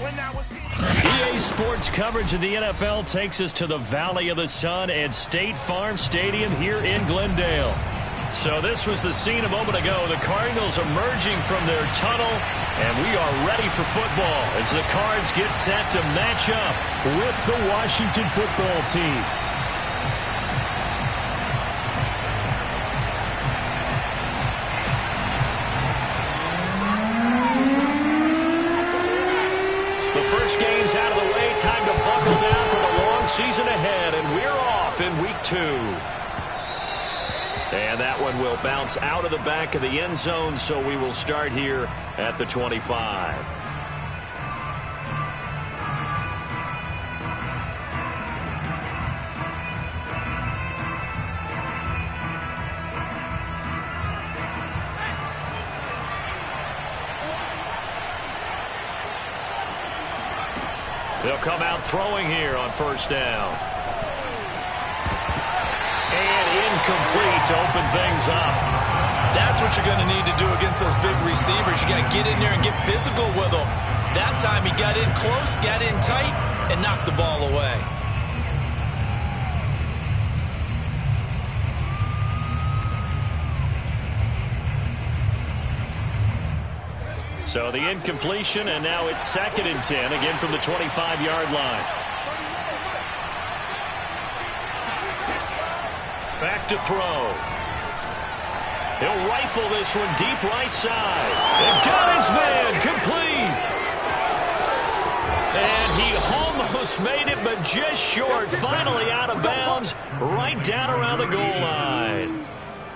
EA Sports coverage of the NFL takes us to the Valley of the Sun at State Farm Stadium here in Glendale. So this was the scene a moment ago. The Cardinals emerging from their tunnel, and we are ready for football as the Cards get set to match up with the Washington football team. Games out of the way, time to buckle down for the long season ahead, and we're off in week 2. And that one will bounce out of the back of the end zone, so we will start here at the 25. They'll come out throwing here on first down. And incomplete to open things up. That's what you're going to need to do against those big receivers. You got to get in there and get physical with them. That time he got in close, got in tight, and knocked the ball away. So the incompletion, and now it's 2nd and 10, again from the 25-yard line. Back to throw. He'll rifle this one deep right side. And got his man, complete. And he almost made it, but just short. Finally out of bounds, right down around the goal line.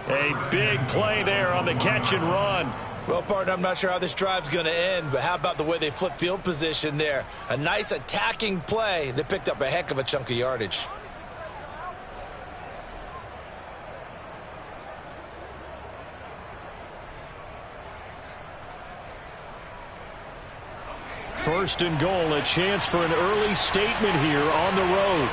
A big play there on the catch and run. Well, partner, I'm not sure how this drive's going to end, but how about the way they flip field position there? A nice attacking play. They picked up a heck of a chunk of yardage. First and goal, a chance for an early statement here on the road.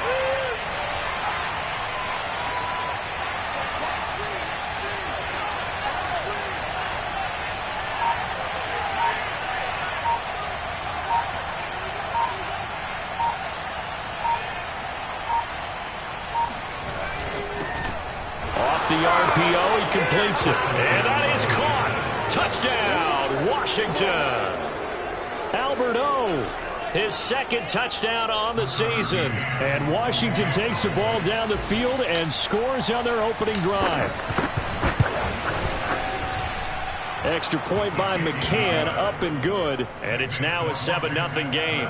The RPO, he completes it. And that is caught. Touchdown, Washington. Albert O, his 2nd touchdown on the season. And Washington takes the ball down the field and scores on their opening drive. Extra point by McCann, up and good. And it's now a 7-0 game.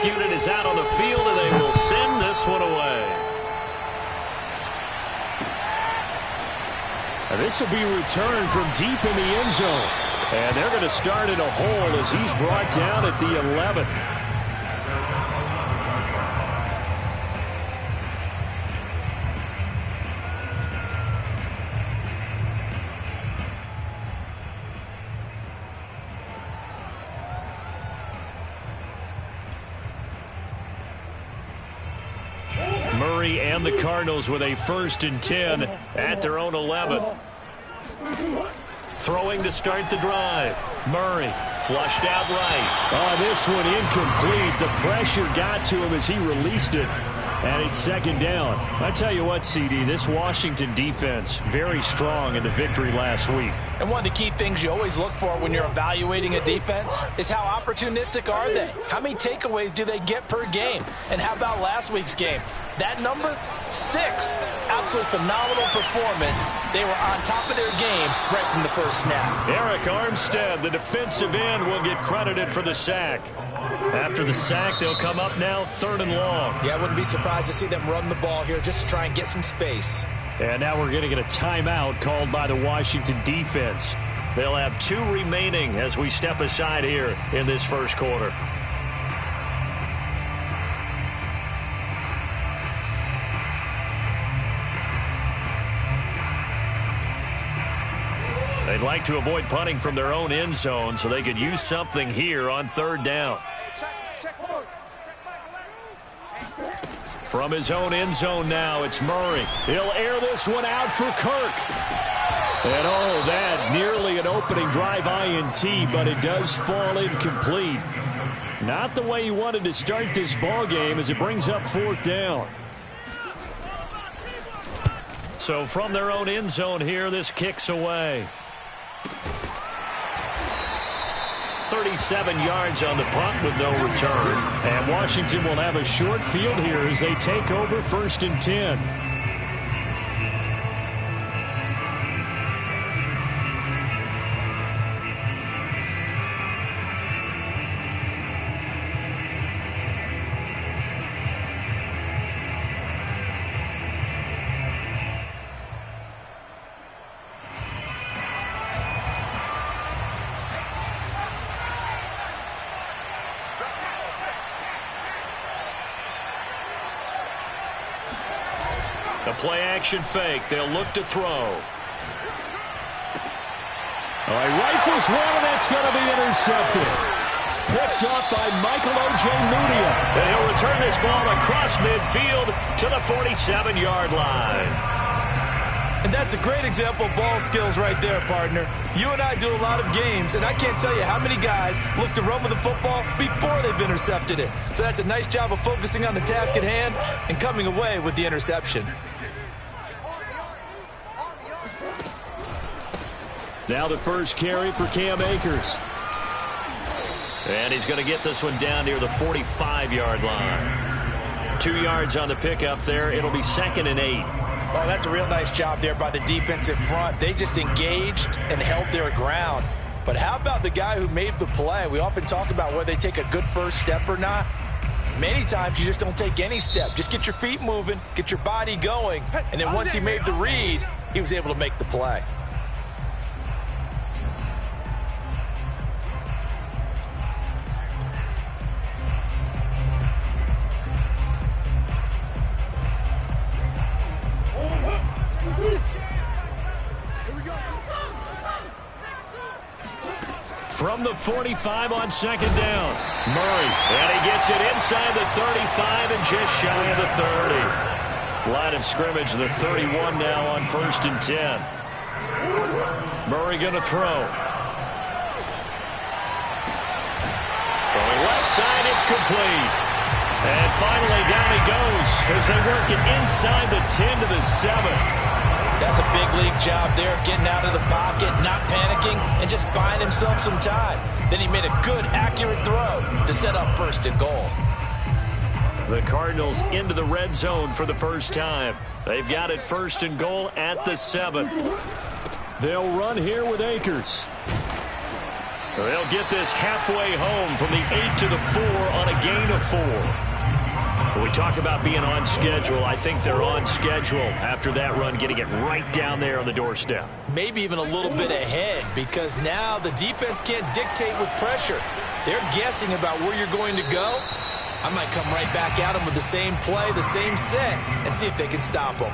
Unit is out on the field, and they will send this one away. And this will be returned from deep in the end zone. And they're going to start in a hole as he's brought down at the 11. Murray and the Cardinals with a 1st and 10 at their own 11. Throwing to start the drive. Murray flushed out right. This one incomplete. The pressure got to him as he released it. And it's 2nd down. I tell you what, CD, this Washington defense, very strong in the victory last week. And one of the key things you always look for when you're evaluating a defense is how opportunistic are they? How many takeaways do they get per game? And how about last week's game? That number, 6. Absolute phenomenal performance. They were on top of their game right from the first snap. Eric Armstead, the defensive end, will get credited for the sack. After the sack, they'll come up now 3rd and long. Yeah, I wouldn't be surprised to see them run the ball here just to try and get some space. And now we're going to get a timeout called by the Washington defense. They'll have 2 remaining as we step aside here in this first quarter. They'd like to avoid punting from their own end zone so they could use something here on third down. From his own end zone now, it's Murray. He'll air this one out for Kirk. And oh, that nearly an opening drive INT, but it does fall incomplete. Not the way he wanted to start this ball game as it brings up fourth down. So from their own end zone here, this kicks away. 37 yards on the punt with no return. And Washington will have a short field here as they take over 1st and 10. The play-action fake. They'll look to throw. He rifles one, and that's going to be intercepted. Picked off by Michael Ojemudia. And he'll return this ball across midfield to the 47-yard line. And that's a great example of ball skills right there, partner. You and I do a lot of games, and I can't tell you how many guys look to run with the football before they've intercepted it. So that's a nice job of focusing on the task at hand and coming away with the interception. Now the first carry for Cam Akers. And he's going to get this one down near the 45-yard line. 2 yards on the pickup there. It'll be 2nd and 8. Oh, that's a real nice job there by the defensive front. They just engaged and held their ground. But how about the guy who made the play? We often talk about whether they take a good first step or not. Many times you just don't take any step. Just get your feet moving, get your body going, and then once he made the read, he was able to make the play. From the 45 on 2nd down. Murray, and he gets it inside the 35 and just shy of the 30. Line of scrimmage, the 31 now on 1st and 10. Murray going to throw. Throwing left side, it's complete. And finally down he goes as they work it inside the 10 to the 7. That's a big league job there, getting out of the pocket, not panicking, and just buying himself some time. Then he made a good, accurate throw to set up 1st and goal. The Cardinals into the red zone for the first time. They've got it 1st and goal at the 7. They'll run here with Akers. They'll get this halfway home from the 8 to the 4 on a gain of 4. When we talk about being on schedule, I think they're on schedule after that run, getting it right down there on the doorstep. Maybe even a little bit ahead, because now the defense can't dictate with pressure. They're guessing about where you're going to go. I might come right back at him with the same play, the same set, and see if they can stop him.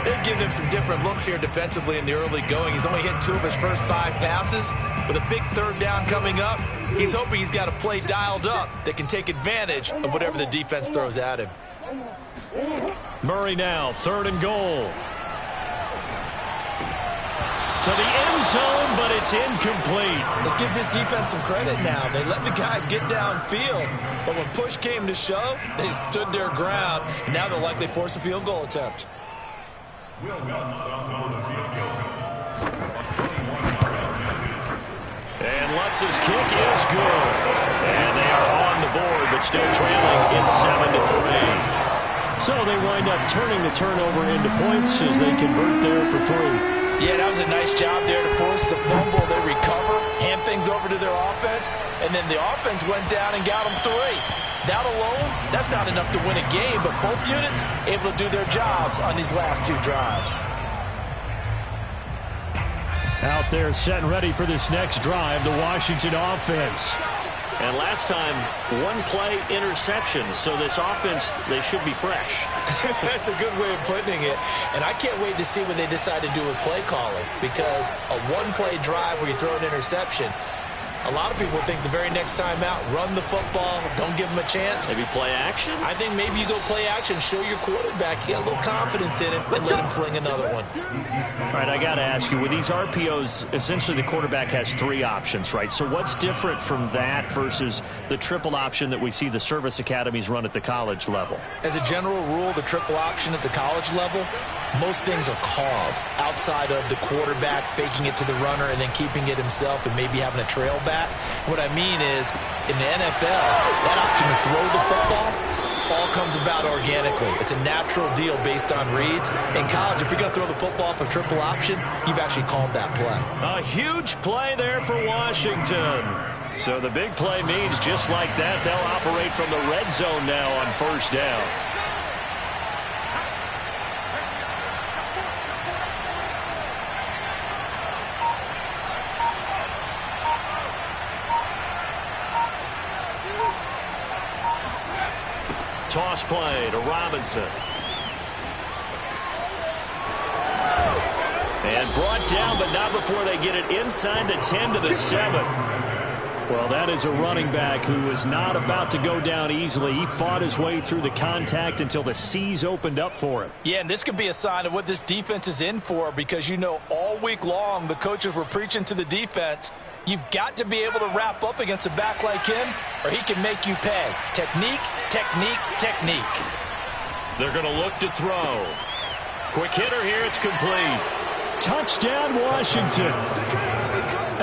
They've given him some different looks here defensively in the early going. He's only hit 2 of his first 5 passes. With a big 3rd down coming up, he's hoping he's got a play dialed up that can take advantage of whatever the defense throws at him. Murray now, 3rd and goal. To the end zone, but it's incomplete. Let's give this defense some credit now. They let the guys get downfield, but when push came to shove, they stood their ground, and now they'll likely force a field goal attempt. And Lutz's kick is good. And they are on the board, but still trailing. It's 7-3. So they wind up turning the turnover into points as they convert there for 3. Yeah, that was a nice job there to force the fumble. They recover, hand things over to their offense, and then the offense went down and got them 3. That alone, that's not enough to win a game, but both units able to do their jobs on these last 2 drives. Out there set and ready for this next drive, the Washington offense. And last time, one-play interception. So this offense, they should be fresh. That's a good way of putting it. And I can't wait to see what they decide to do with play calling, because a one-play drive where you throw an interception, a lot of people think the very next time out, run the football, don't give them a chance. Maybe play action? I think maybe you go play action, show your quarterback, get a little confidence in him, and let him fling another one. All right, I got to ask you, with these RPOs, essentially the quarterback has three options, right? So what's different from that versus the triple option that we see the service academies run at the college level? As a general rule, the triple option at the college level, most things are called outside of the quarterback faking it to the runner and then keeping it himself and maybe having a trail back. What I mean is, in the NFL, that option to throw the football all comes about organically. It's a natural deal based on reads. In college, if you're going to throw the football for triple option, you've actually called that play. A huge play there for Washington. So the big play means just like that, they'll operate from the red zone now on first down. Toss play to Robinson. And brought down, but not before they get it inside the 10 to the 7. Well, that is a running back who is not about to go down easily. He fought his way through the contact until the seas opened up for him. Yeah, and this could be a sign of what this defense is in for, because, you know, all week long the coaches were preaching to the defense, you've got to be able to wrap up against a back like him, or he can make you pay. Technique, technique, technique. They're going to look to throw. Quick hitter here, it's complete. Touchdown, Washington.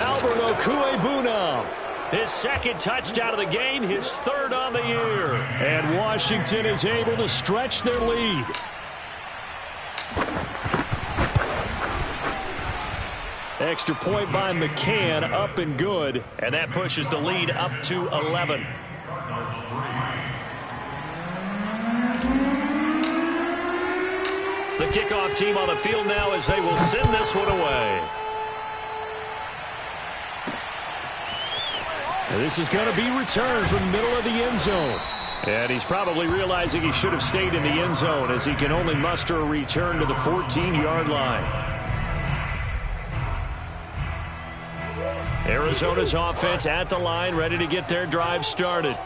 Albert Okwuegbunam. His second touchdown of the game, his third on the year. And Washington is able to stretch their lead. Extra point by McCann, up and good. And that pushes the lead up to 11. The kickoff team on the field now as they will send this one away. And this is going to be returned from the middle of the end zone. And he's probably realizing he should have stayed in the end zone as he can only muster a return to the 14-yard line. Arizona's offense at the line, ready to get their drive started.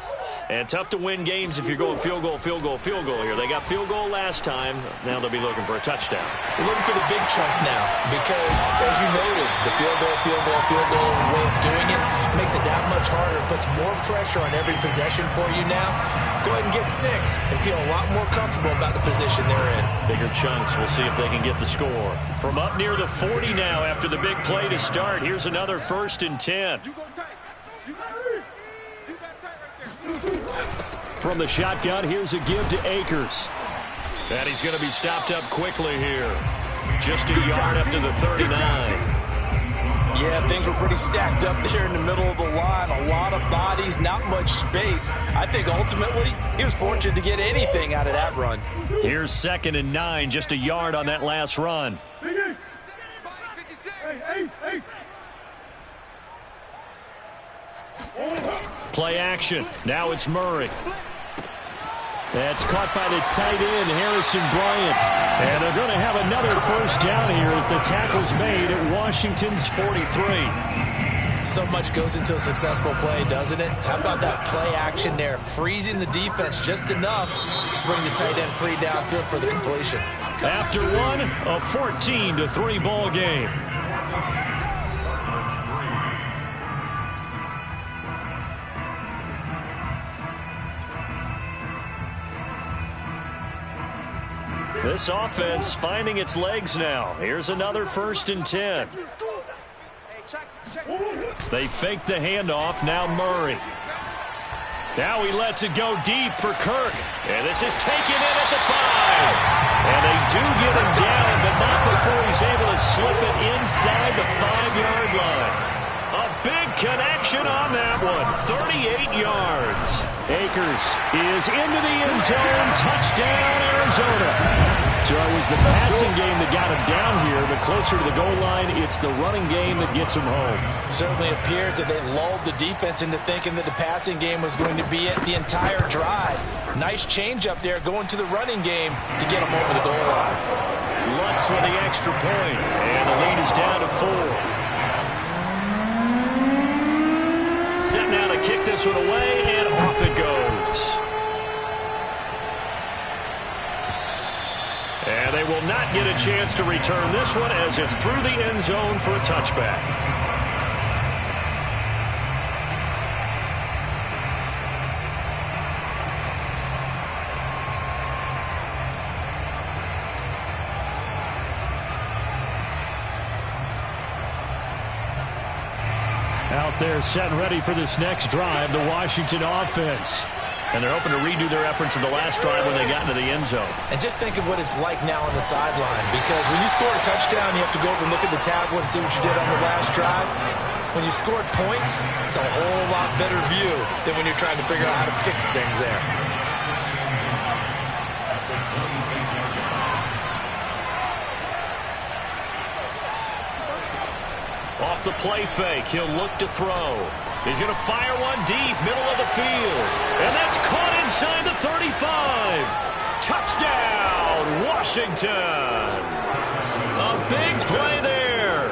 And tough to win games if you're going field goal, field goal, field goal here. They got field goal last time. Now they'll be looking for a touchdown. They're looking for the big chunk now because, as you noted, the field goal way of doing it makes it that much harder. It puts more pressure on every possession for you now. Go ahead and get 6 and feel a lot more comfortable about the position they're in. Bigger chunks. We'll see if they can get the score. From up near the 40 now after the big play to start. Here's another 1st and 10. From the shotgun, here's a give to Akers. And he's going to be stopped up quickly here. Just a yard after the 39. Yeah, things were pretty stacked up there in the middle of the line. A lot of bodies, not much space. I think ultimately he was fortunate to get anything out of that run. Here's 2nd and 9, just a yard on that last run. Play action. Now it's Murray. That's caught by the tight end, Harrison Bryant. And they're going to have another 1st down here as the tackle's made at Washington's 43. So much goes into a successful play, doesn't it? How about that play action there, freezing the defense just enough to bring the tight end free downfield for the completion. After one, a 14-3 ball game. This offense finding its legs now. Here's another 1st and 10. They fake the handoff. Now Murray. Now he lets it go deep for Kirk. And this is taken in at the 5. And they do get him down, but not before he's able to slip it inside the 5-yard line. A big connection on that one. 38 yards. Akers is into the end zone. Touchdown, Arizona. So it was the passing game that got him down here, but closer to the goal line, it's the running game that gets him home. Certainly appears that they lulled the defense into thinking that the passing game was going to be it the entire drive. Nice change up there going to the running game to get him over the goal line. Lutz with the extra point, and the lead is down to 4. Set now to kick this one away, and off it goes. And they will not get a chance to return this one as it's through the end zone for a touchback. Out there set and ready for this next drive, the Washington offense. And they're hoping to redo their efforts in the last drive when they got into the end zone. And just think of what it's like now on the sideline, because when you score a touchdown, you have to go over and look at the tablet and see what you did on the last drive. When you scored points, it's a whole lot better view than when you're trying to figure out how to fix things there. Off the play fake, he'll look to throw. He's going to fire one deep, middle of the field. And that's caught inside the 35. Touchdown, Washington. A big play there.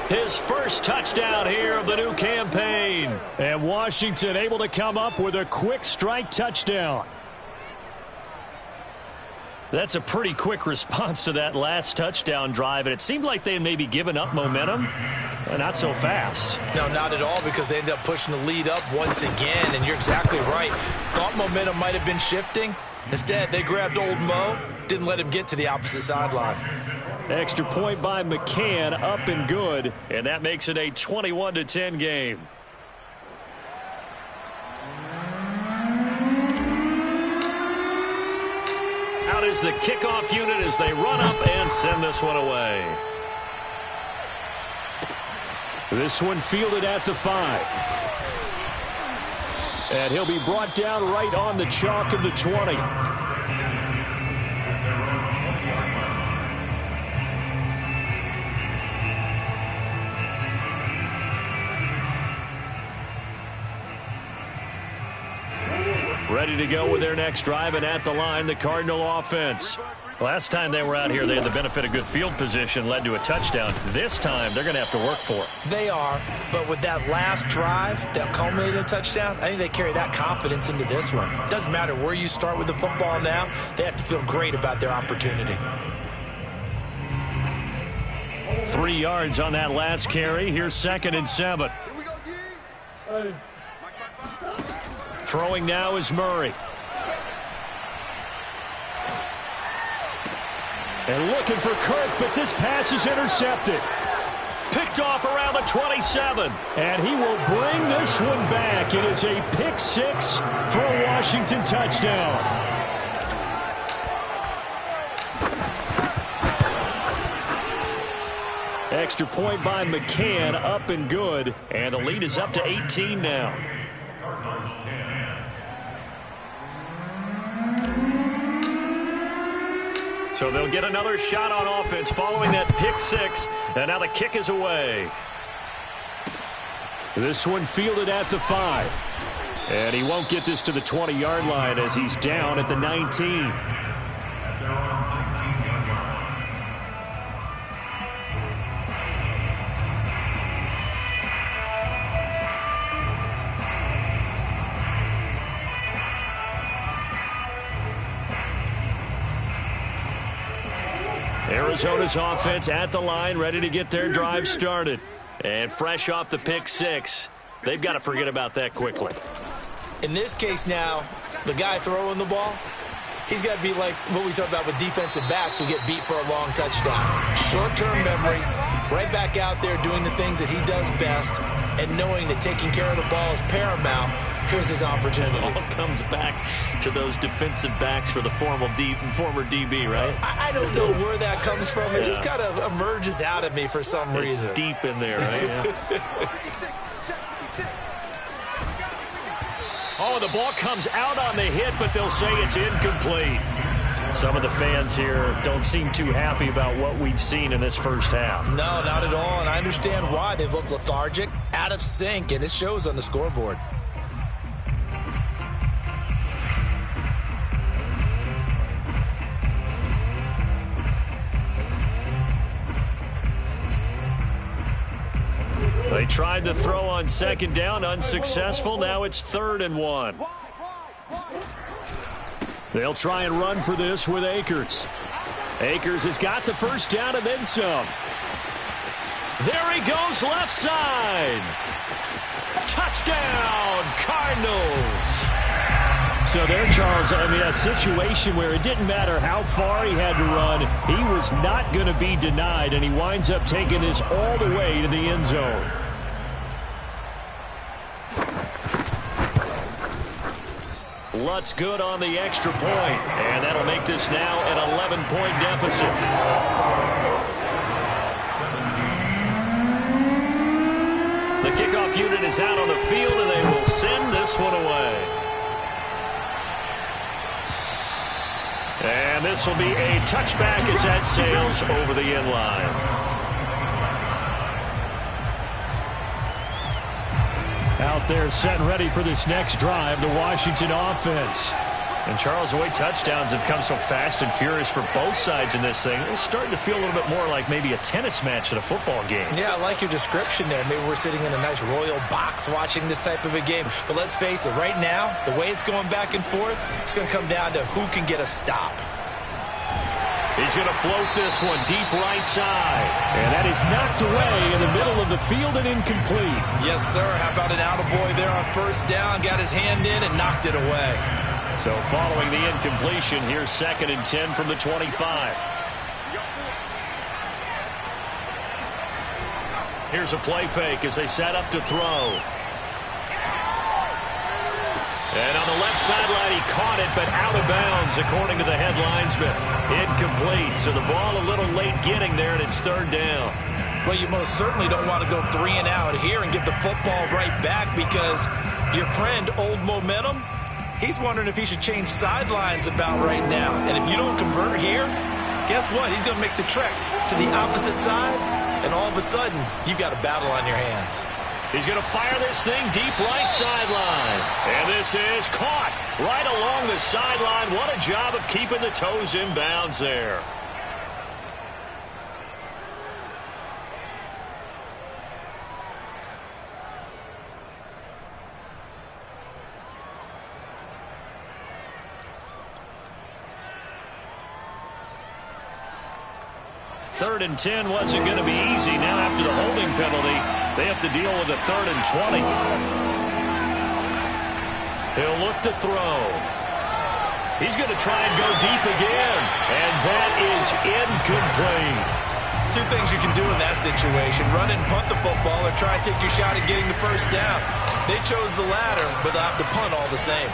His first touchdown here of the new campaign. And Washington able to come up with a quick strike touchdown. That's a pretty quick response to that last touchdown drive, and it seemed like they had maybe given up momentum. Not so fast. No, not at all, because they ended up pushing the lead up once again, and you're exactly right. Thought momentum might have been shifting. Instead, they grabbed old Mo, didn't let him get to the opposite sideline. Extra point by McCann, up and good, and that makes it a 21-10 game. Out is the kickoff unit as they run up and send this one away. This one fielded at the 5. And he'll be brought down right on the chalk of the 20. Ready to go with their next drive, and at the line, the Cardinal offense. Last time they were out here, they had the benefit of good field position, led to a touchdown. This time, they're going to have to work for it. They are, but with that last drive that culminated in a touchdown, I think they carry that confidence into this one. Doesn't matter where you start with the football now, they have to feel great about their opportunity. 3 yards on that last carry. Here's 2nd and 7. Throwing now is Murray. And looking for Kirk, but this pass is intercepted. Picked off around the 27. And he will bring this one back. It is a pick 6 for a Washington touchdown. Extra point by McCann, up and good. And the lead is up to 18 now. So they'll get another shot on offense following that pick 6. And now the kick is away. This one fielded at the 5. And he won't get this to the 20-yard line as he's down at the 19. Arizona's offense at the line, ready to get their drive started. And fresh off the pick 6, they've got to forget about that quickly. In this case now, the guy throwing the ball, he's got to be like what we talk about with defensive backs who get beat for a long touchdown. Short-term memory, right back out there doing the things that he does best, and knowing that taking care of the ball is paramount. Here's his opportunity. It all comes back to those defensive backs for the former DB, right? I don't know where that comes from. It just kind of emerges out of me for some reason. It's deep in there, right? Yeah. Oh, the ball comes out on the hit, but they'll say it's incomplete. Some of the fans here don't seem too happy about what we've seen in this first half. No, not at all, and I understand why. They've looked lethargic, out of sync, and it shows on the scoreboard. They tried to throw on second down, unsuccessful. Now it's 3rd and 1. They'll try and run for this with Akers. Akers has got the first down and then some. There he goes, left side. Touchdown, Cardinals. So there, Charles, I mean, a situation where it didn't matter how far he had to run. He was not going to be denied, and he winds up taking this all the way to the end zone. Lutz good on the extra point, and that'll make this now an 11-point deficit. The kickoff unit is out on the field, and they will send this one away. And this will be a touchback as that sails over the end line. Out there set and ready for this next drive, the Washington offense. And Charles, the way touchdowns have come so fast and furious for both sides in this thing, it's starting to feel a little bit more like maybe a tennis match at a football game. Yeah, I like your description there. Maybe we're sitting in a nice royal box watching this type of a game. But let's face it, right now, the way it's going back and forth, it's going to come down to who can get a stop. He's going to float this one deep right side. And that is knocked away in the middle of the field and incomplete. Yes, sir. How about an attaboy there on first down? Got his hand in and knocked it away. So following the incompletion, here's 2nd and 10 from the 25. Here's a play fake as they set up to throw. And on the left sideline, he caught it, but out of bounds, according to the head linesman. Incomplete, so the ball a little late getting there, and it's 3rd down. Well, you most certainly don't want to go 3 and out here and give the football right back because your friend, Old Momentum, he's wondering if he should change sidelines about right now. And if you don't convert here, guess what? He's going to make the trek to the opposite side, and all of a sudden, you've got a battle on your hands. He's going to fire this thing deep right sideline. And this is caught right along the sideline. What a job of keeping the toes in bounds there. Third and 10 wasn't going to be easy. Now after the holding penalty, they have to deal with a 3rd and 20. He'll look to throw. He's going to try and go deep again. And that is incomplete. Two things you can do in that situation. Run and punt the football or try and take your shot at getting the first down. They chose the latter, but they'll have to punt all the same.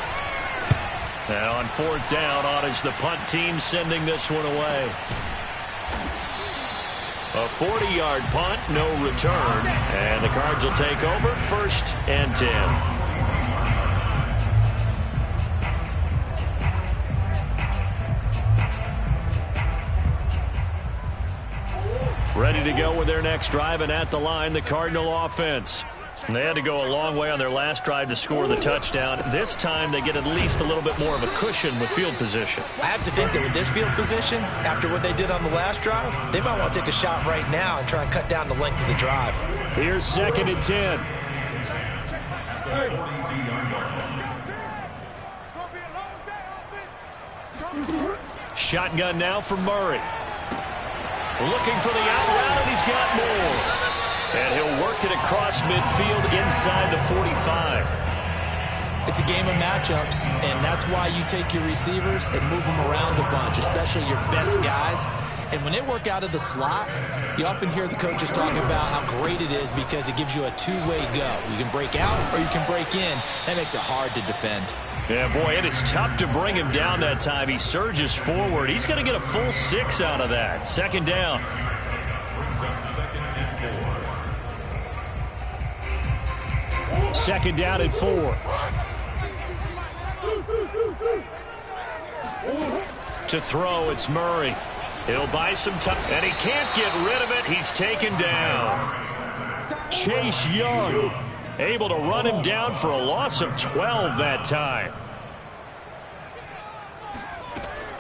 Now on 4th down, on is the punt team sending this one away. A 40-yard punt, no return, and the Cards will take over 1st and 10. Ready to go with their next drive, and at the line, the Cardinal offense. And they had to go a long way on their last drive to score the touchdown. This time, they get at least a little bit more of a cushion with field position. I have to think that with this field position, after what they did on the last drive, they might want to take a shot right now and try and cut down the length of the drive. Here's 2nd and 10. Shotgun now for Murray. Looking for the out route, and he's got more. And he'll work it across midfield inside the 45. It's a game of matchups, and that's why you take your receivers and move them around a bunch, especially your best guys. And when they work out of the slot, you often hear the coaches talk about how great it is because it gives you a two-way go. You can break out or you can break in. That makes it hard to defend. Yeah, boy, it is tough to bring him down that time. He surges forward. He's going to get a full 6 out of that. 2nd down. Second down and 4. To throw, it's Murray. He'll buy some time, and he can't get rid of it. He's taken down. Chase Young able to run him down for a loss of 12 that time.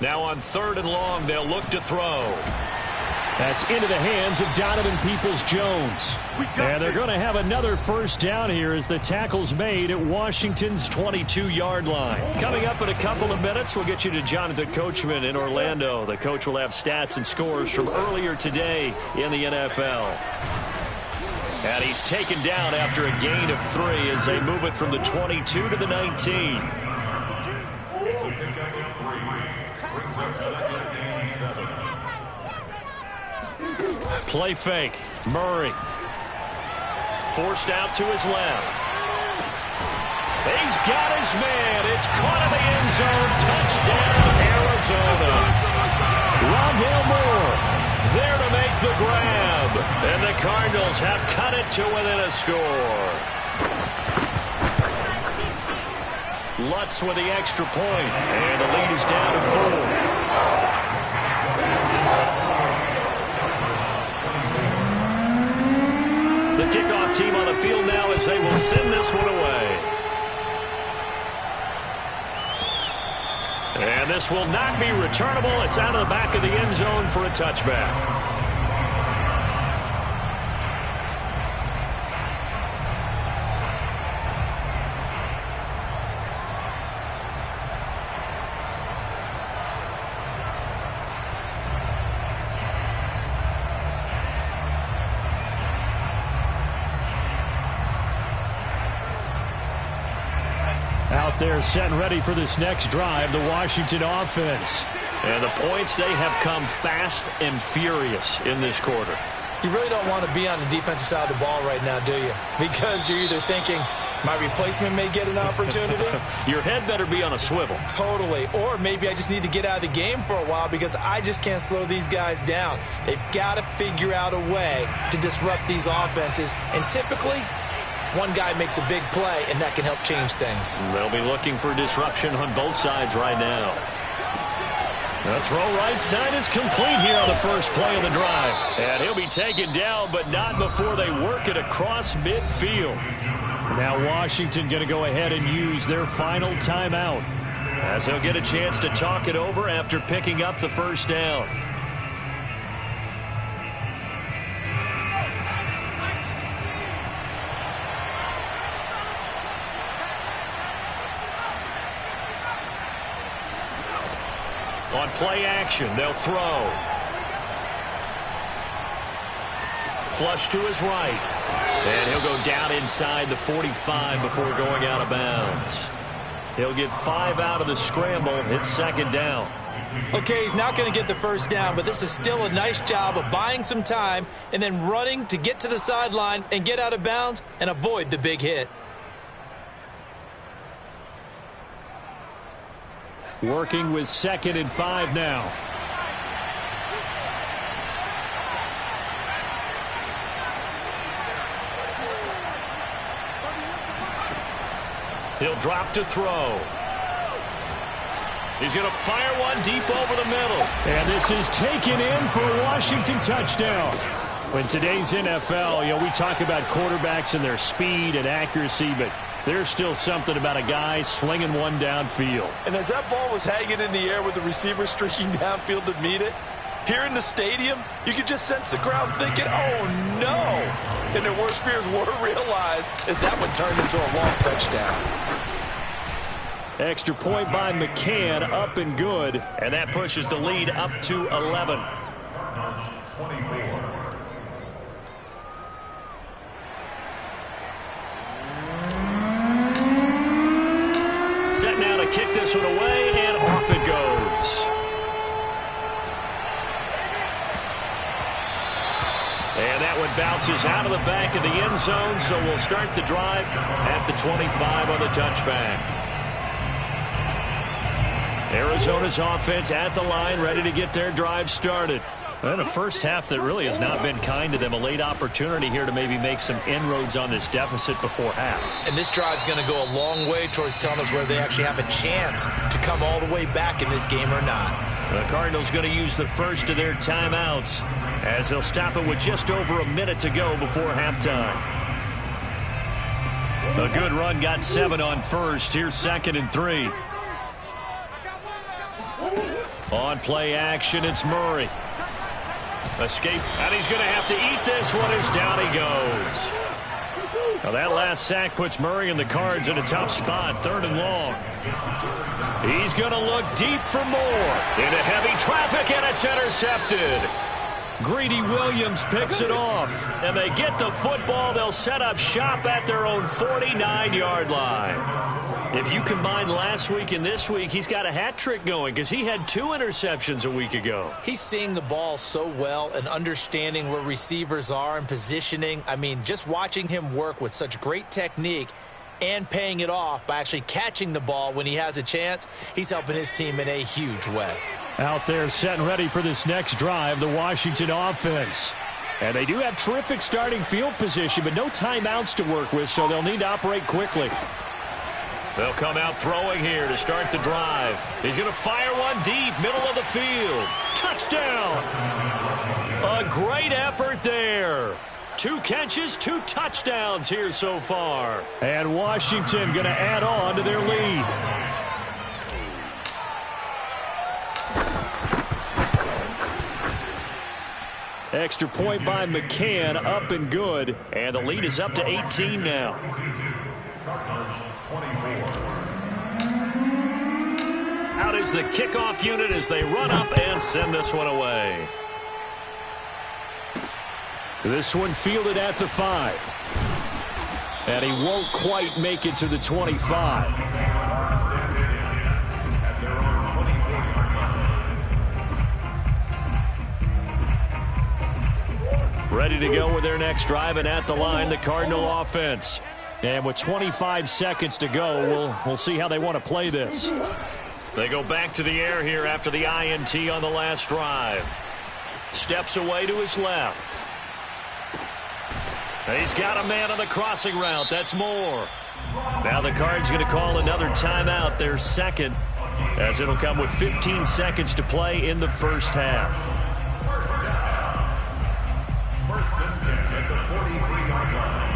Now on 3rd and long, they'll look to throw. That's into the hands of Donovan Peoples-Jones. And they're going to have another first down here as the tackle's made at Washington's 22-yard line. Coming up in a couple of minutes, we'll get you to Jonathan Coachman in Orlando. The coach will have stats and scores from earlier today in the NFL. And he's taken down after a gain of 3 as they move it from the 22 to the 19. Play fake. Murray. Forced out to his left. He's got his man. It's caught in the end zone. Touchdown, Arizona. Rondale Moore there to make the grab. And the Cardinals have cut it to within a score. Lutz with the extra point. And the lead is down to 4. The kickoff team on the field now as they will send this one away. And this will not be returnable. It's out of the back of the end zone for a touchback. Out there set and ready for this next drive, the Washington offense. And the points, they have come fast and furious in this quarter. You really don't want to be on the defensive side of the ball right now, do you? Because you're either thinking, my replacement may get an opportunity. Your head better be on a swivel. Totally. Or maybe I just need to get out of the game for a while because I just can't slow these guys down. They've got to figure out a way to disrupt these offenses. And typically, one guy makes a big play, and that can help change things. They'll be looking for disruption on both sides right now. The throw right side is complete here on the first play of the drive. And he'll be taken down, but not before they work it across midfield. Now Washington going to go ahead and use their final timeout, as they'll get a chance to talk it over after picking up the first down. On play action, they'll throw. Flush to his right. And he'll go down inside the 45 before going out of bounds. He'll get 5 out of the scramble. It's second down. Okay, he's not going to get the first down, but this is still a nice job of buying some time and then running to get to the sideline and get out of bounds and avoid the big hit. Working with 2nd and 5 now. He'll drop to throw. He's going to fire one deep over the middle. And this is taken in for a Washington touchdown. In today's NFL, we talk about quarterbacks and their speed and accuracy, but there's still something about a guy slinging one downfield. And as that ball was hanging in the air with the receiver streaking downfield to meet it, here in the stadium, you could just sense the crowd thinking, oh, no. And their worst fears were realized as that one turned into a long touchdown. Extra point by McCann, up and good. And that pushes the lead up to 11. Set now to kick this one away, and off it goes. And that one bounces out of the back of the end zone, so we'll start the drive at the 25 on the touchback. Arizona's offense at the line, ready to get their drive started. And a first half that really has not been kind to them. A late opportunity here to maybe make some inroads on this deficit before half. And this drive's going to go a long way towards telling us whether they actually have a chance to come all the way back in this game or not. The Cardinals going to use the first of their timeouts as they'll stop it with just over a minute to go before halftime. A good run got 7 on first. Here's 2nd and 3. On play action, it's Murray. Escape, and he's going to have to eat this one as down he goes. Now that last sack puts Murray and the Cards in a tough spot, 3rd and long. He's going to look deep for more. Into heavy traffic, and it's intercepted. Greedy Williams picks it off, and they get the football. They'll set up shop at their own 49-yard line. If you combine last week and this week, he's got a hat trick going because he had 2 interceptions a week ago. He's seeing the ball so well and understanding where receivers are and positioning. I mean, just watching him work with such great technique and paying it off by actually catching the ball when he has a chance, he's helping his team in a huge way. Out there set and ready for this next drive, the Washington offense. And they do have terrific starting field position, but no timeouts to work with, so they'll need to operate quickly. They'll come out throwing here to start the drive. He's going to fire one deep, middle of the field. Touchdown! A great effort there. 2 catches, 2 touchdowns here so far. And Washington going to add on to their lead. Extra point by McCann, up and good. And the lead is up to 18 now. Out is the kickoff unit as they run up and send this one away. This one fielded at the 5. And he won't quite make it to the 25. Ready to go with their next drive, and at the line, the Cardinal offense. And with 25 seconds to go, we'll see how they want to play this. They go back to the air here after the INT on the last drive. Steps away to his left. He's got a man on the crossing route. That's Moore. Now the Cards going to call another timeout, their second, as it'll come with 15 seconds to play in the first half. First and 10 at the 43-yard line.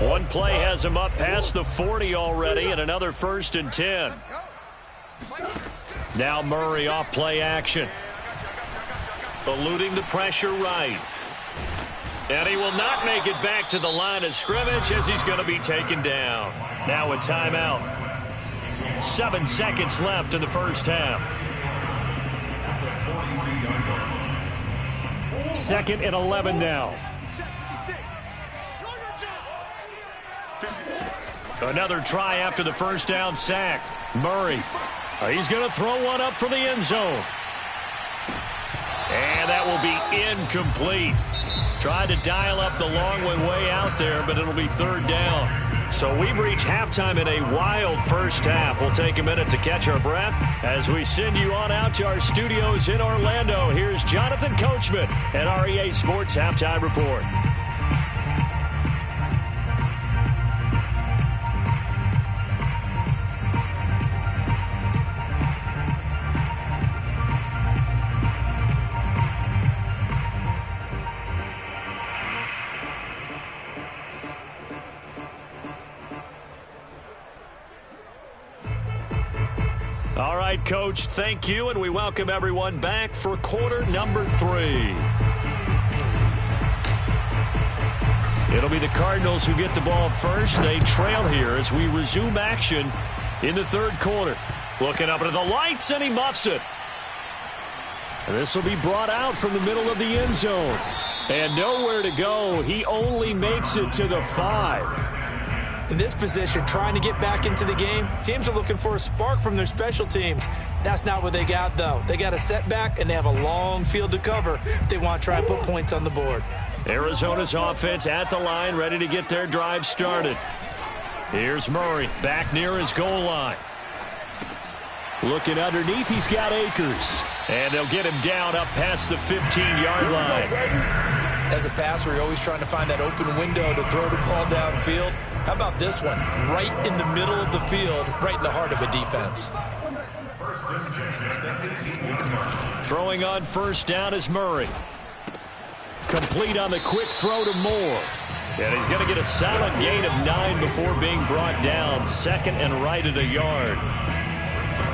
One play has him up past the 40 already, and another 1st and 10. Now Murray off play action. Eluding the pressure right. And he will not make it back to the line of scrimmage as he's going to be taken down. Now a timeout. 7 seconds left in the first half. 2nd and 11 now. Another try after the first down sack. Murray. He's going to throw one up from the end zone. And that will be incomplete. Tried to dial up the long one way out there, but it'll be 3rd down. So we've reached halftime in a wild first half. We'll take a minute to catch our breath as we send you on out to our studios in Orlando. Here's Jonathan Coachman at REA Sports Halftime Report. All right, Coach, thank you, and we welcome everyone back for quarter number 3. It'll be the Cardinals who get the ball first. They trail here as we resume action in the 3rd quarter. Looking up into the lights, and he muffs it. This will be brought out from the middle of the end zone. And nowhere to go. He only makes it to the 5. In this position, trying to get back into the game, teams are looking for a spark from their special teams. That's not what they got, though. They got a setback, and they have a long field to cover if they want to try and put points on the board. Arizona's offense at the line, ready to get their drive started. Here's Murray, back near his goal line. Looking underneath, he's got Akers. And they'll get him down up past the 15-yard line. As a passer, you're always trying to find that open window to throw the ball downfield. How about this one? Right in the middle of the field, right in the heart of a defense. Throwing on first down is Murray. Complete on the quick throw to Moore. And he's going to get a solid gain of 9 before being brought down. Second and right at a yard.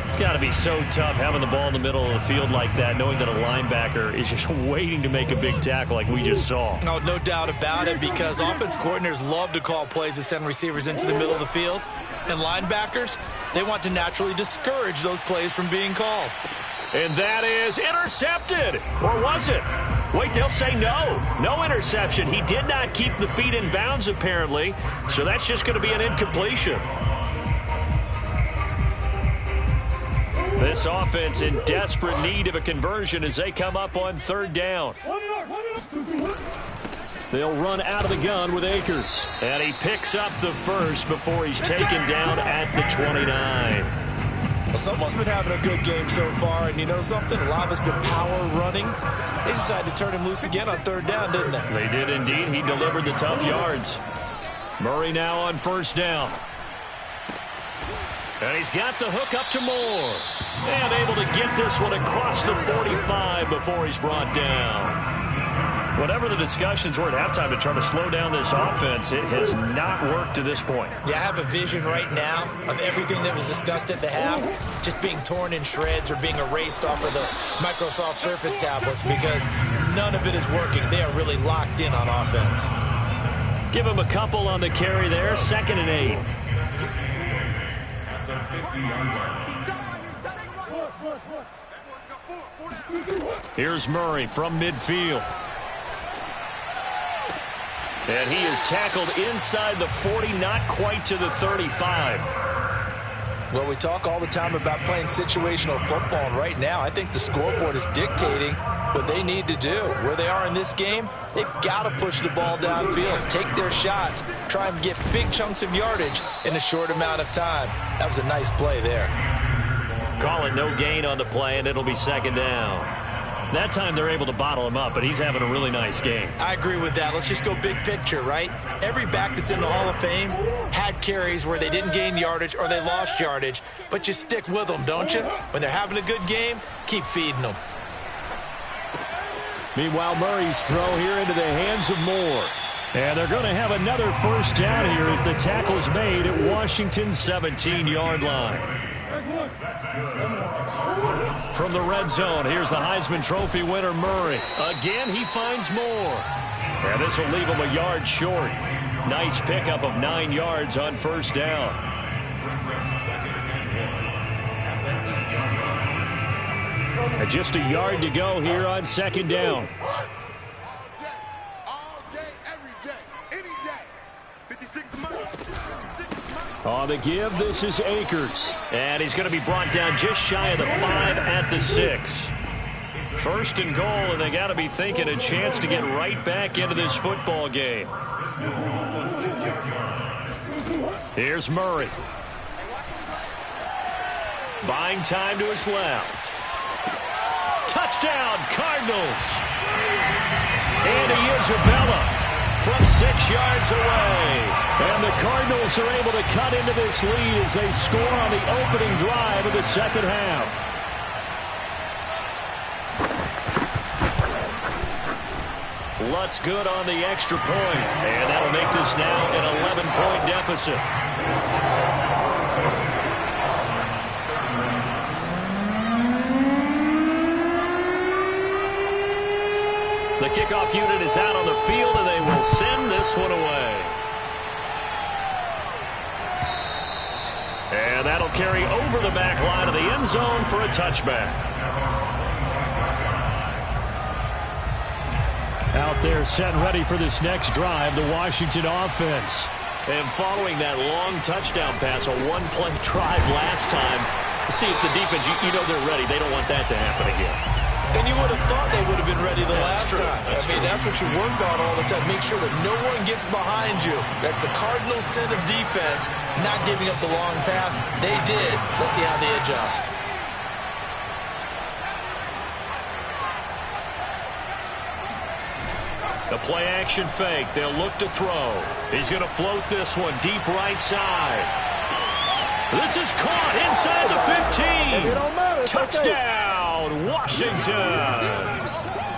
It's got to be so tough having the ball in the middle of the field like that, knowing that a linebacker is just waiting to make a big tackle like we just saw. No doubt about it, because offense coordinators love to call plays to send receivers into the middle of the field. And linebackers, they want to naturally discourage those plays from being called. And that is intercepted. Or was it? Wait, they'll say no. No interception. He did not keep the feet in bounds, apparently. So that's just going to be an incompletion. This offense in desperate need of a conversion as they come up on third down. They'll run out of the gun with Akers. And he picks up the first before he's taken down at the 29. Well, someone's been having a good game so far, and you know something? A lot of it's been power running. They decided to turn him loose again on third down, didn't they? They did indeed. He delivered the tough yards. Murray now on first down. And he's got the hook up to Moore. And able to get this one across the 45 before he's brought down. Whatever the discussions were at halftime to try to slow down this offense, it has not worked to this point. Yeah, I have a vision right now of everything that was discussed at the half just being torn in shreds or being erased off of the Microsoft Surface tablets, because none of it is working. They are really locked in on offense. Give him a couple on the carry there. 2nd and 8. Here's Murray from midfield. And he is tackled inside the 40, not quite to the 35. Well, we talk all the time about playing situational football, and right now I think the scoreboard is dictating what they need to do. Where they are in this game, they've got to push the ball downfield, take their shots, try and get big chunks of yardage in a short amount of time. That was a nice play there. Call it no gain on the play, and it'll be 2nd down. That time they're able to bottle him up, but he's having a really nice game. I agree with that. Let's just go big picture, right? Every back that's in the Hall of Fame had carries where they didn't gain yardage or they lost yardage, but you stick with them, don't you? When they're having a good game, keep feeding them. Meanwhile, Murray's throw here into the hands of Moore. And they're going to have another first down here as the tackle's made at Washington's 17-yard line. From the red zone, here's the Heisman Trophy winner, Murray. Again, he finds Moore. And this will leave him a yard short. Nice pickup of 9 yards on first down. And just a yard to go here on 2nd down. On the give, this is Akers. And he's going to be brought down just shy of the 5 at the 6. 1st and goal, and they got to be thinking a chance to get right back into this football game. Here's Murray. Buying time to his left. Touchdown, Cardinals. And Isabella from 6 yards away. And the Cardinals are able to cut into this lead as they score on the opening drive of the second half. Lutz good on the extra point. And that'll make this now an 11-point deficit. The kickoff unit is out on the field, and they will send this one away. And that'll carry over the back line of the end zone for a touchback. Out there set and ready for this next drive, the Washington offense. And following that long touchdown pass, a one-play drive last time, see if the defense, you know they're ready. They don't want that to happen again. And you would have thought they would have been ready the last time. That's what you work on all the time. Make sure that no one gets behind you. That's the cardinal sin of defense, not giving up the long pass. They did. Let's see how they adjust. The play action fake. They'll look to throw. He's going to float this one deep right side. This is caught inside the 15. Touchdown, Washington.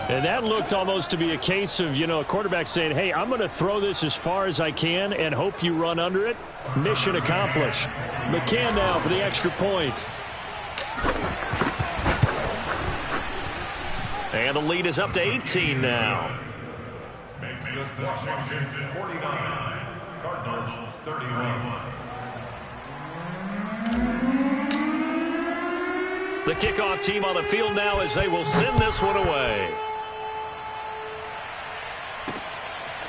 And that looked almost to be a case of, a quarterback saying, hey, I'm going to throw this as far as I can and hope you run under it. Mission accomplished. McCann now for the extra point. And the lead is up to 18 now. Makes this Washington 49, Cardinals 31. The kickoff team on the field now as they will send this one away.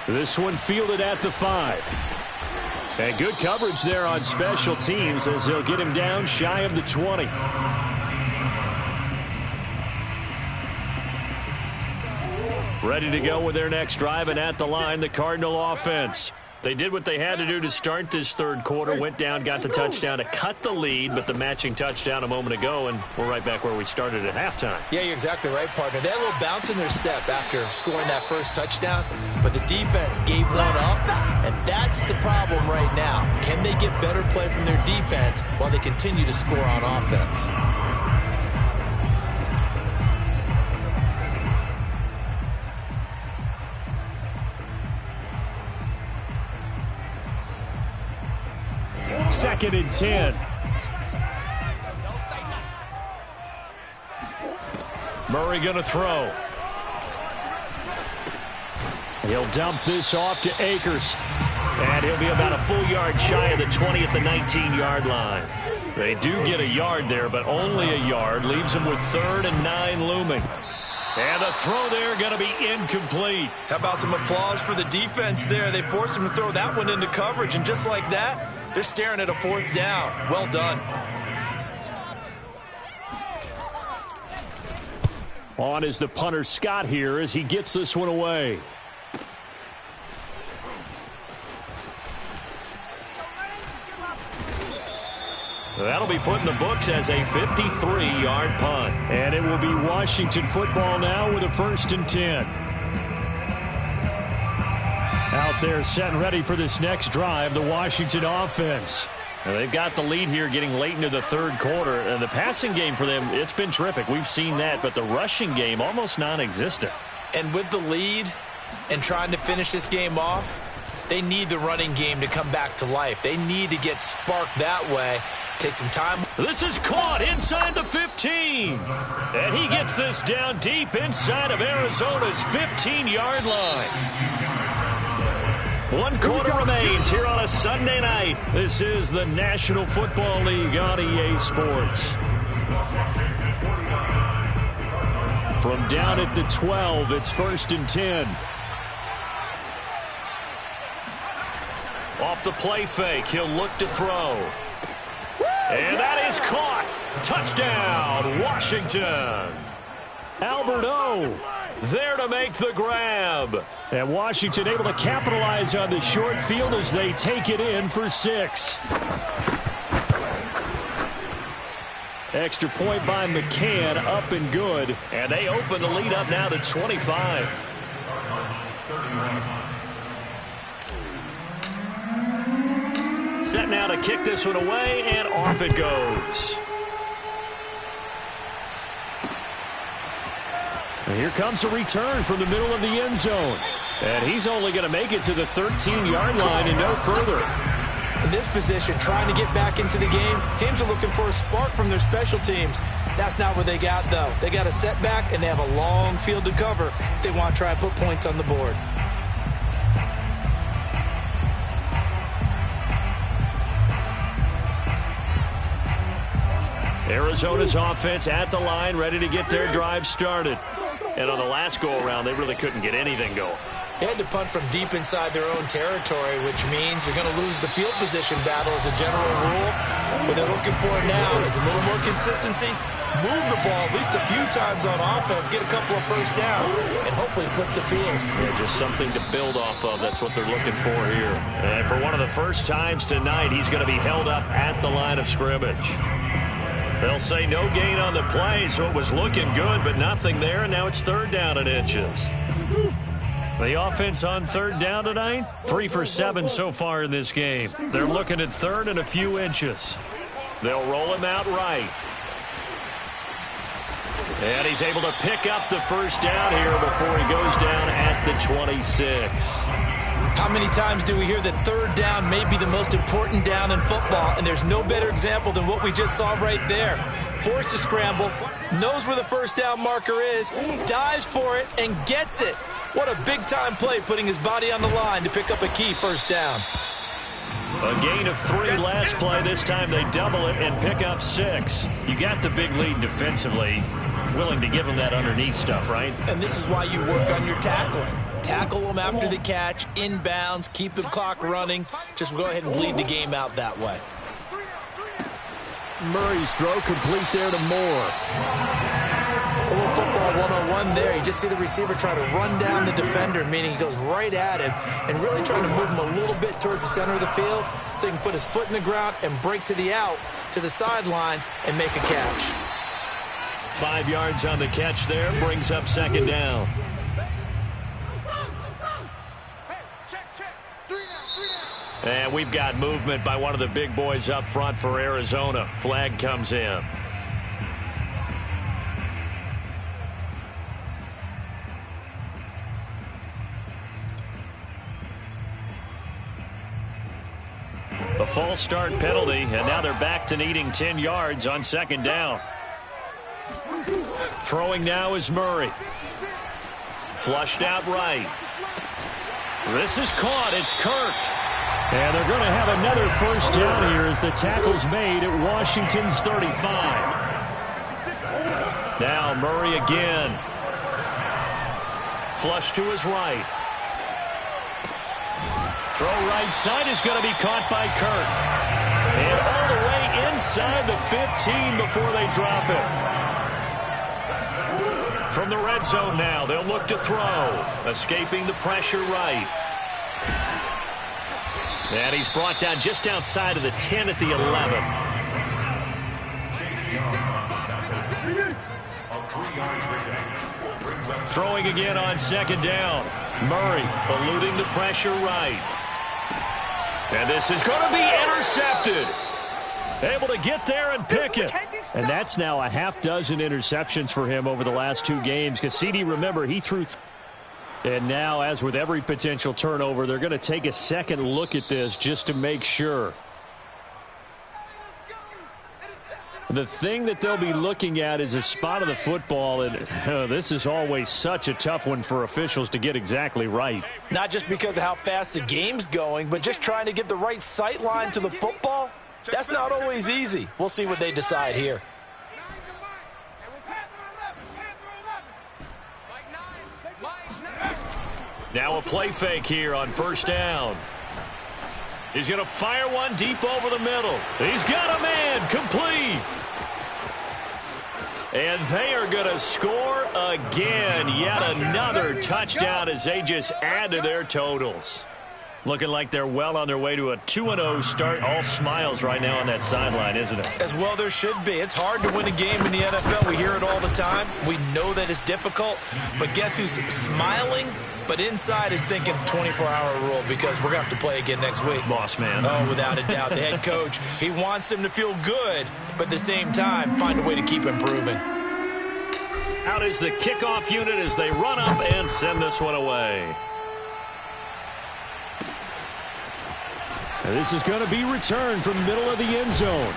This one fielded at the 5. And good coverage there on special teams as they'll get him down shy of the 20. Ready to go with their next drive, and at the line, the Cardinal offense. They did what they had to do to start this third quarter, went down, got the touchdown to cut the lead, but the matching touchdown a moment ago, and we're right back where we started at halftime. Yeah, you're exactly right, partner. They had a little bounce in their step after scoring that first touchdown, but the defense gave one up, and that's the problem right now. Can they get better play from their defense while they continue to score on offense? Second and 10. Murray going to throw. He'll dump this off to Akers. And he'll be about a full yard shy of the 20 at the 19-yard line. They do get a yard there, but only a yard. Leaves them with 3rd and 9 looming. And the throw there going to be incomplete. How about some applause for the defense there? They forced him to throw that one into coverage, and just like that, they're staring at a 4th down. Well done. On is the punter Scott here as he gets this one away. That'll be put in the books as a 53-yard punt. And it will be Washington football now with a 1st and 10. Out there set and ready for this next drive, the Washington offense. Now they've got the lead here getting late into the third quarter. And the passing game for them, it's been terrific. We've seen that, but the rushing game almost non-existent. And with the lead and trying to finish this game off, they need the running game to come back to life. They need to get sparked that way. Take some time. This is caught inside the 15. And he gets this down deep inside of Arizona's 15-yard line. 1 quarter remains here on a Sunday night. This is the National Football League on EA Sports. From down at the 12, it's 1st and 10. Off the play fake, he'll look to throw. And that is caught. Touchdown, Washington. Albert O there to make the grab. And Washington able to capitalize on the short field as they take it in for 6. Extra point by McCann, up and good. And they open the lead up now to 25. Set now to kick this one away, and off it goes. And here comes a return from the middle of the end zone. And he's only going to make it to the 13-yard line and no further. In this position, trying to get back into the game, teams are looking for a spark from their special teams. That's not what they got, though. They got a setback, and they have a long field to cover if they want to try and put points on the board. Arizona's offense at the line, ready to get their drive started. And on the last go-around, they really couldn't get anything going. They had to punt from deep inside their own territory, which means you're going to lose the field position battle as a general rule. What they're looking for now is a little more consistency, move the ball at least a few times on offense, get a couple of first downs, and hopefully flip the field. Yeah, just something to build off of. That's what they're looking for here. And for one of the first times tonight, he's going to be held up at the line of scrimmage. They'll say no gain on the play, so it was looking good, but nothing there, and now it's 3rd down and inches. The offense on third down tonight, 3 for 7 so far in this game. They're looking at third and a few inches. They'll roll him out right. And he's able to pick up the first down here before he goes down at the 26. How many times do we hear that third down may be the most important down in football, and there's no better example than what we just saw right there. Forced to scramble, knows where the first down marker is, dives for it, and gets it. What a big-time play, putting his body on the line to pick up a key first down. A gain of 3 last play. This time they double it and pick up 6. You got the big lead defensively. Willing to give them that underneath stuff, right? And this is why you work on your tackling. Tackle them after the catch, inbounds, keep the clock running. Just go ahead and bleed the game out that way. Murray's throw complete there to Moore. A little football 101 there. You just see the receiver try to run down the defender, meaning he goes right at him and really trying to move him a little bit towards the center of the field so he can put his foot in the ground and break to the out, to the sideline, and make a catch. 5 yards on the catch there, brings up second down. And we've got movement by one of the big boys up front for Arizona. Flag comes in. A false start penalty, and now they're back to needing 10 yards on second down. Throwing now is Murray. Flushed out right. This is caught. It's Kirk. And they're going to have another first down here as the tackle's made at Washington's 35. Now Murray again. Flush to his right. Throw right side is going to be caught by Kirk. And all the way inside the 15 before they drop it. From the red zone now, they'll look to throw. Escaping the pressure right. And he's brought down just outside of the 10 at the 11. Throwing again on second down. Murray eluding the pressure right. And this is going to be intercepted. Able to get there and pick it. And that's now a half dozen interceptions for him over the last 2 games. Because CD, remember, he threw. And now, as with every potential turnover, they're going to take a second look at this just to make sure. The thing that they'll be looking at is a spot of the football, and this is always such a tough one for officials to get exactly right. Not just because of how fast the game's going, but just trying to get the right sight line to the football. That's not always easy. We'll see what they decide here. Now a play fake here on first down. He's going to fire one deep over the middle. He's got a man, complete. And they are going to score again. Yet another touchdown as they just add to their totals. Looking like they're well on their way to a 2-0 start. All smiles right now on that sideline, isn't it? As well there should be. It's hard to win a game in the NFL. We hear it all the time. We know that it's difficult. But guess who's smiling? But inside is thinking 24-hour rule because we're going to have to play again next week. Boss man. Oh, without a doubt. The head coach, he wants them to feel good, but at the same time, find a way to keep improving. Out is the kickoff unit as they run up and send this one away. And this is going to be returned from the middle of the end zone.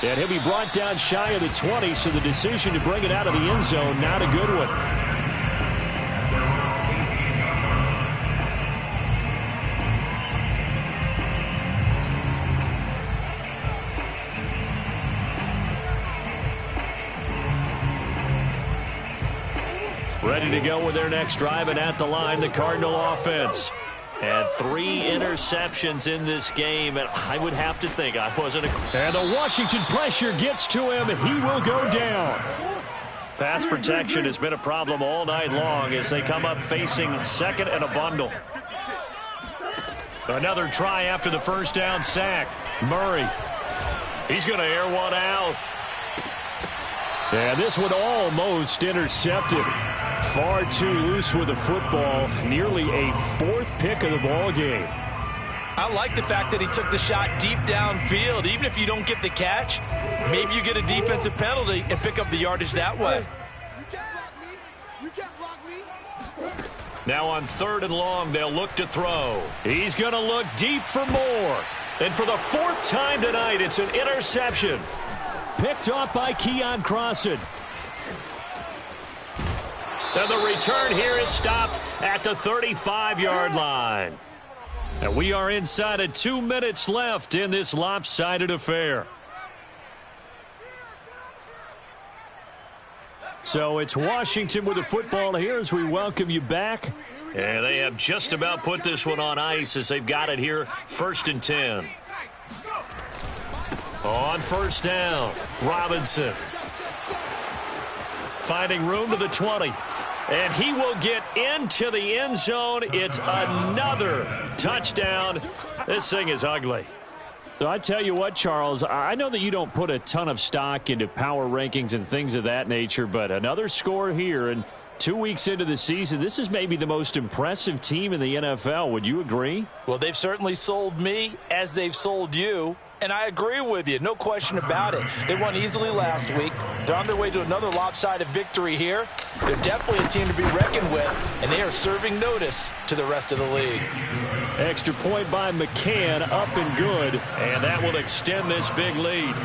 And he'll be brought down shy of the 20, so the decision to bring it out of the end zone, not a good one. Ready to go with their next drive, and at the line, the Cardinal offense. And 3 interceptions in this game, and I would have to think I wasn't a... And the Washington pressure gets to him, and he will go down. Pass protection has been a problem all night long as they come up facing second and a bundle. Another try after the first down sack. Murray. He's going to air one out. And this one almost intercepted. far too loose with the football. Nearly a 4th pick of the ball game. I like the fact that he took the shot deep downfield. Even if you don't get the catch, maybe you get a defensive penalty and pick up the yardage that way. You can't block me. You can't block me. Now on 3rd and long, they'll look to throw. He's going to look deep for more. And for the 4th time tonight, it's an interception. Picked off by Keon Crossan. And the return here is stopped at the 35-yard line. And we are inside of 2 minutes left in this lopsided affair. So it's Washington with the football here as we welcome you back. And they have just about put this one on ice as they've got it here, 1st and 10. On 1st down, Robinson. Finding room to the 20. And he will get into the end zone. It's another touchdown. This thing is ugly. So I tell you what, Charles, I know that you don't put a ton of stock into power rankings and things of that nature, but another score here, and 2 weeks into the season, this is maybe the most impressive team in the NFL. Would you agree? Well, they've certainly sold me as they've sold you. And I agree with you, no question about it. They won easily last week. They're on their way to another lopsided victory here. They're definitely a team to be reckoned with, and they are serving notice to the rest of the league. Extra point by McCann, up and good, and that will extend this big lead.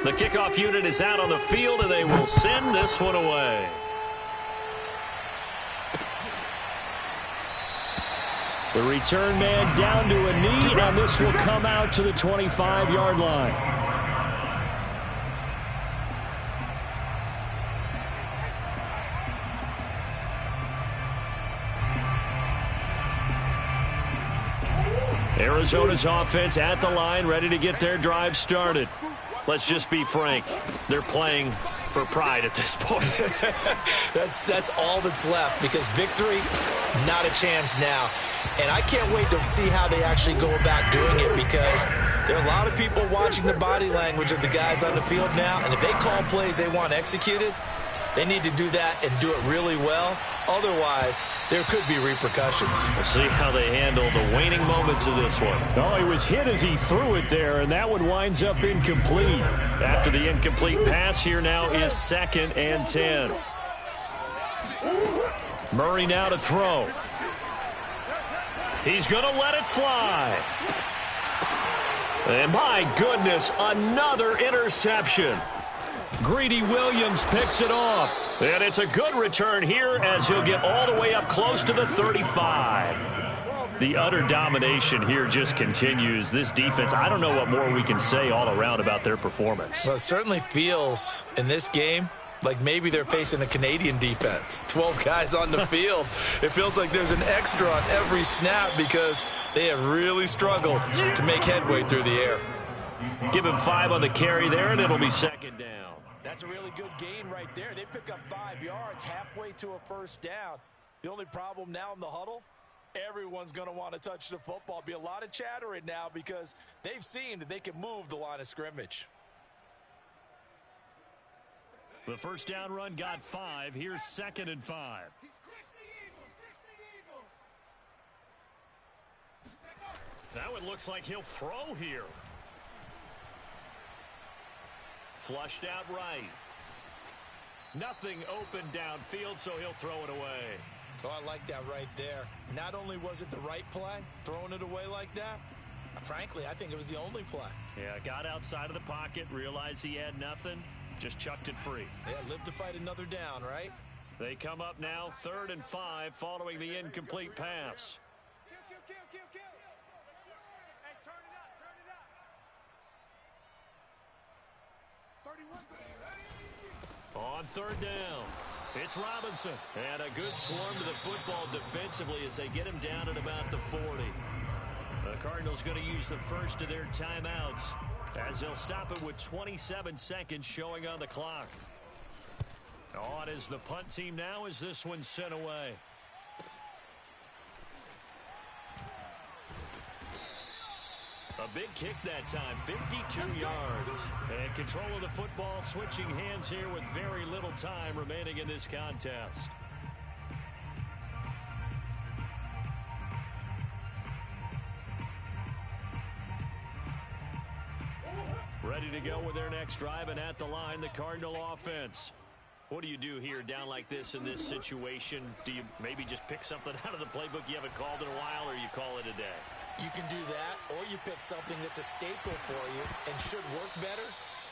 The kickoff unit is out on the field, and they will send this one away. The return man down to a knee, and this will come out to the 25-yard line. Arizona's offense at the line, ready to get their drive started. Let's just be frank. They're playing for pride at this point. That's all that's left, because victory, not a chance now. And I can't wait to see how they actually go about doing it, because there are a lot of people watching the body language of the guys on the field now, and if they call plays they want executed, they need to do that and do it really well. Otherwise, there could be repercussions. We'll see how they handle the waning moments of this one. Oh, he was hit as he threw it there, and that one winds up incomplete. After the incomplete pass, here now is 2nd and 10. Murray now to throw. He's going to let it fly. And my goodness, another interception. Greedy Williams picks it off. And it's a good return here as he'll get all the way up close to the 35. The utter domination here just continues. This defense, I don't know what more we can say all around about their performance. Well, it certainly feels in this game like maybe they're facing a Canadian defense. 12 guys on the field. It feels like there's an extra on every snap because they have really struggled to make headway through the air. Give him 5 on the carry there, and it'll be 2nd down. That's a really good gain right there. They pick up 5 yards halfway to a 1st down. The only problem now in the huddle, everyone's going to want to touch the football. Be a lot of chattering now because they've seen that they can move the line of scrimmage. The 1st down run got 5. Here's 2nd and 5. That one looks like he'll throw here. Flushed out right. Nothing open downfield, so he'll throw it away. Oh, I like that right there. Not only was it the right play, throwing it away like that, frankly, I think it was the only play. Yeah, got outside of the pocket, realized he had nothing, just chucked it free. Yeah, live to fight another down, right? They come up now 3rd and 5 following the incomplete pass. Kill. Hey, turn it up. 31. On 3rd down, it's Robinson. And a good swarm to the football defensively as they get him down at about the 40. The Cardinals going to use the first of their timeouts. As they'll stop it with 27 seconds showing on the clock. On is the punt team now as this one's sent away. A big kick that time, 52 yards. And control of the football switching hands here with very little time remaining in this contest. Ready to go with their next drive, and at the line, the Cardinal offense. What do you do here down like this in this situation? Do you maybe just pick something out of the playbook you haven't called in a while, or you call it a day? You can do that, or you pick something that's a staple for you and should work better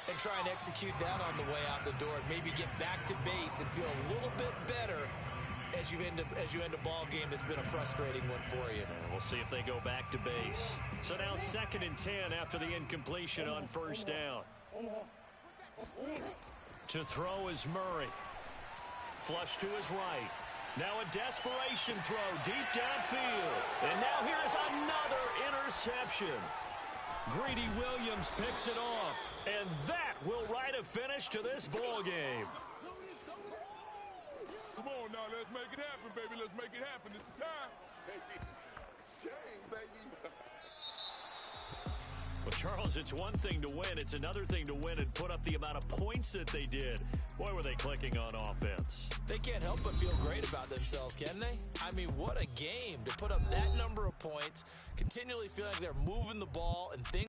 and try and execute that on the way out the door and maybe get back to base and feel a little bit better as you end a ball game that's been a frustrating one for you. And we'll see if they go back to base. So now 2nd and 10 after the incompletion on first down. To throw is Murray. Flush to his right. Now a desperation throw deep downfield. And now here is another interception. Greedy Williams picks it off. And that will write a finish to this ball game. Come on now, let's make it happen, baby. Let's make it happen. It's the time. It's game, baby. Well, Charles, it's one thing to win. It's another thing to win and put up the amount of points that they did. Boy, were they clicking on offense. They can't help but feel great about themselves, can they? I mean, what a game to put up that number of points, continually feeling like they're moving the ball and things